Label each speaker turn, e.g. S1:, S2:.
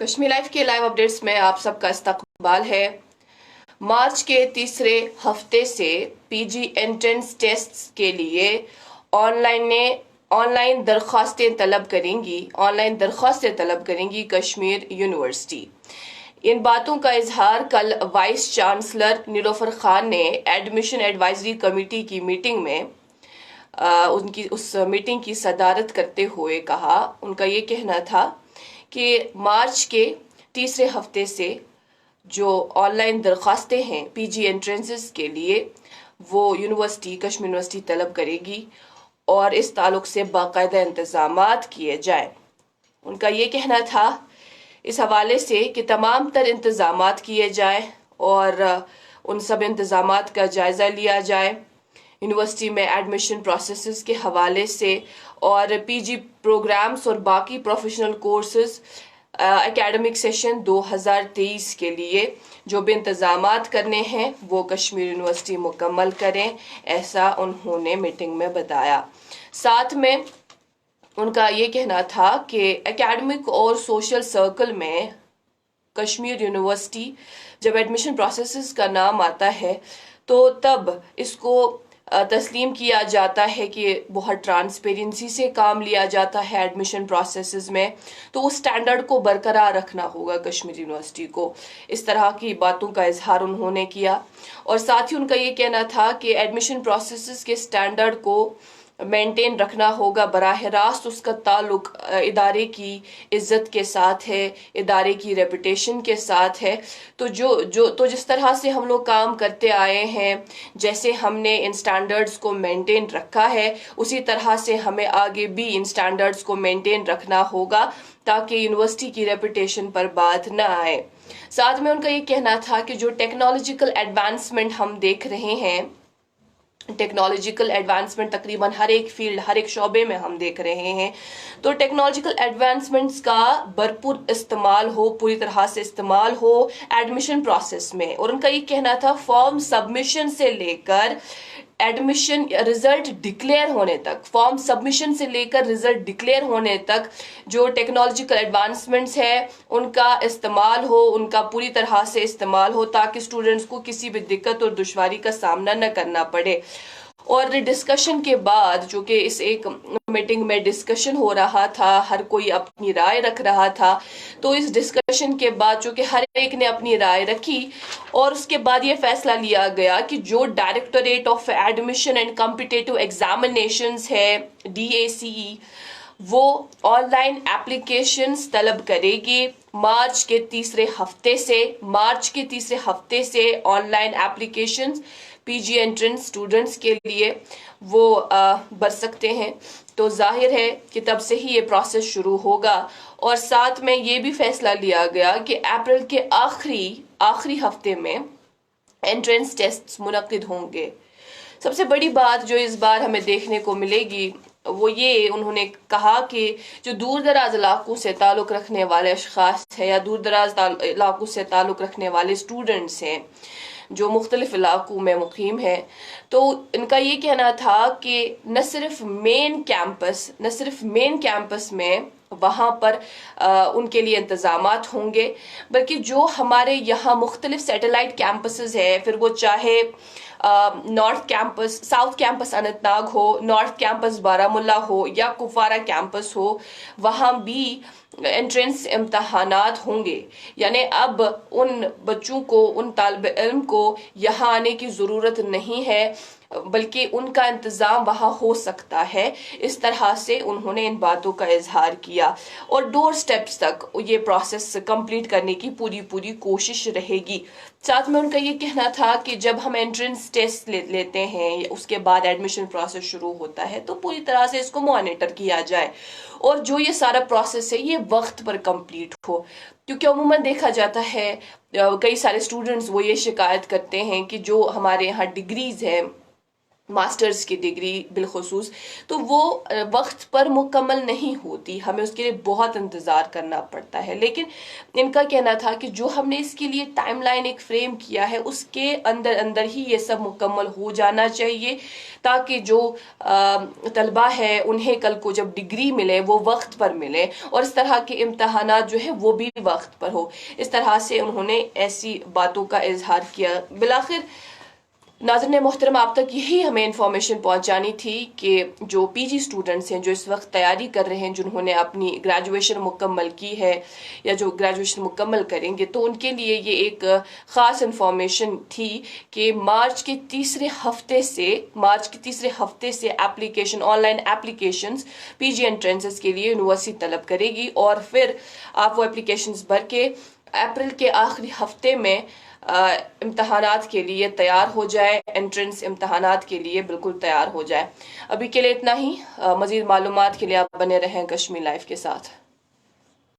S1: Kashmir live के live updates में आप सबका इस्तकबाल है। मार्च के तीसरे हफ्ते से पीजी एंट्रेंस टेस्ट्स के लिए ऑनलाइन दरख्वास्तें तलब करेंगी कश्मीर यूनिवर्सिटी। इन बातों का इजहार कल वाइस चांसलर नीलोफर खान ने एडमिशन एडवाइजरी कमेटी की मीटिंग में उनकी उस मीटिंग की सदारत करते हुए कहा। उनका ये कहना था कि मार्च के तीसरे हफ्ते से जो ऑनलाइन दरख्वास्तें हैं पीजी एंट्रेंसेस के लिए वो कश्मीर यूनिवर्सिटी तलब करेगी और इस ताल्लुक से बाकायदा इंतजामात किए जाएं। उनका ये कहना था इस हवाले से कि तमाम तर इंतजामात किए जाएं और उन सब इंतजामात का जायज़ा लिया जाए यूनिवर्सिटी में एडमिशन प्रोसेसेस के हवाले से और पीजी प्रोग्राम्स और बाकी प्रोफेशनल कोर्सेज एकेडमिक सेशन 2023 के लिए जो भी इंतजामात करने हैं वो कश्मीर यूनिवर्सिटी मुकम्मल करें, ऐसा उन्होंने मीटिंग में बताया। साथ में उनका ये कहना था कि एकेडमिक और सोशल सर्कल में कश्मीर यूनिवर्सिटी जब एडमिशन प्रोसेसेस का नाम आता है तो तब इसको तस्लीम किया जाता है कि बहुत ट्रांसपेरेंसी से काम लिया जाता है एडमिशन प्रोसेसेस में, तो उस स्टैंडर्ड को बरकरार रखना होगा कश्मीर यूनिवर्सिटी को। इस तरह की बातों का इजहार उन्होंने किया और साथ ही उनका ये कहना था कि एडमिशन प्रोसेसेस के स्टैंडर्ड को मेंटेन रखना होगा। बराह रास्त उसका ताल्लुक इदारे की इज्जत के साथ है, इदारे की रेपुटेशन के साथ है। तो जिस तरह से हम लोग काम करते आए हैं, जैसे हमने इन स्टैंडर्ड्स को मेंटेन रखा है, उसी तरह से हमें आगे भी इन स्टैंडर्ड्स को मेंटेन रखना होगा ताकि यूनिवर्सिटी की रेपुटेशन पर बात न आए। साथ में उनका ये कहना था कि जो टेक्नोलॉजिकल एडवांसमेंट हम देख रहे हैं, टेक्नोलॉजिकल एडवांसमेंट तकरीबन हर एक फील्ड, हर एक शोबे में हम देख रहे हैं, तो टेक्नोलॉजिकल एडवांसमेंट्स का भरपूर इस्तेमाल हो, पूरी तरह से इस्तेमाल हो एडमिशन प्रोसेस में। और उनका ये कहना था फॉर्म सबमिशन से लेकर एडमिशन रिजल्ट डिक्लेयर होने तक, फॉर्म सबमिशन से लेकर रिजल्ट डिक्लेयर होने तक जो टेक्नोलॉजिकल एडवांसमेंट्स है उनका इस्तेमाल हो, उनका पूरी तरह से इस्तेमाल हो ताकि स्टूडेंट्स को किसी भी दिक्कत और दुश्वारी का सामना न करना पड़े। और डिस्कशन के बाद, जो कि इस एक मीटिंग में डिस्कशन हो रहा था, हर कोई अपनी राय रख रहा था, तो इस डिस्कशन के बाद जो कि हर एक ने अपनी राय रखी और उसके बाद ये फैसला लिया गया कि जो directorate of admission and competitive examinations है DACE, वो ऑनलाइन एप्लीकेशंस तलब करेगी। मार्च के तीसरे हफ्ते से online applications PG entrance students के लिए वो भर सकते हैं। तो जाहिर है कि तब से ही ये प्रोसेस शुरू होगा। और साथ में ये भी फैसला लिया गया कि अप्रैल के आखिरी हफ्ते में एंट्रेंस टेस्ट्स मुनक्किद होंगे। सबसे बड़ी बात जो इस बार हमें देखने को मिलेगी वो ये, उन्होंने कहा कि जो दूर दराज इलाकों से ताल्लुक़ रखने वाले अशख़ास हैं या दूर दराज इलाकों से ताल्लुक़ रखने वाले स्टूडेंट्स हैं जो मुख्तलिफ इलाकों में मुकीम है, तो इनका ये कहना था कि न सिर्फ मेन कैंपस में वहाँ पर उनके लिए इंतज़ामात होंगे, बल्कि जो हमारे यहाँ मुख्तलिफ सैटेलाइट कैंपसेस है, फिर वो चाहे north campus, south campus Anantnag हो, नॉर्थ कैंपस बारामुल्ला हो या कुपवारा कैंपस हो, वहाँ भी एंट्रेंस इम्तहानात होंगे। यानी अब उन बच्चों को, उन तालिब इल्म को यहाँ आने की ज़रूरत नहीं है, बल्कि उनका इंतज़ाम वहाँ हो सकता है। इस तरह से उन्होंने इन बातों का इजहार किया और डोर स्टेप्स तक ये प्रोसेस कंप्लीट करने की पूरी कोशिश रहेगी। साथ में उनका ये कहना था कि जब हम एंट्रेंस टेस्ट लेते हैं, उसके बाद एडमिशन प्रोसेस शुरू होता है, तो पूरी तरह से इसको मॉनिटर किया जाए और जो ये सारा प्रोसेस है ये वक्त पर कंप्लीट हो। क्योंकि अमूमन देखा जाता है कई सारे स्टूडेंट्स वो ये शिकायत करते हैं कि जो हमारे यहाँ डिग्रीज है ماسٹرز کی ڈگری بالخصوص، تو وہ وقت پر مکمل نہیں ہوتی، ہمیں اس کے لیے بہت انتظار کرنا پڑتا ہے. لیکن ان کا کہنا تھا کہ جو ہم نے اس کے لیے ٹائم لائن ایک فریم کیا ہے اس کے اندر اندر ہی یہ سب مکمل ہو جانا چاہیے، تاکہ جو طلبہ ہے انہیں کل کو جب ڈگری ملے وہ وقت پر ملے، اور اس طرح کے امتحانات جو ہے وہ بھی وقت پر ہو. اس طرح سے انہوں نے ایسی باتوں کا اظہار کیا. بالآخر ناظرین محترم، آپ تک یہی ہمیں انفارمیشن پہنچانی تھی کہ جو پی جی اسٹوڈنٹس ہیں جو اس وقت تیاری کر رہے ہیں، جنہوں نے اپنی گریجویشن مکمل کی ہے یا جو گریجویشن مکمل کریں گے، تو ان کے لیے یہ ایک خاص انفارمیشن تھی کہ مارچ کے تیسرے ہفتے سے ایپلیکیشن، آن لائن ایپلیکیشنز پی جی انٹرنسز کے لیے یونیورسٹی طلب کرے گی، اور پھر آپ وہ ایپلیکیشنز بھر کے اپریل کے آخری ہفتے میں امتحانات کے لیے تیار ہو جائے، انٹرنس امتحانات کے لیے بالکل تیار ہو جائے. ابھی کے لیے اتنا ہی. مزید معلومات کے لیے آپ بنے رہیں کشمیر لائف کے ساتھ.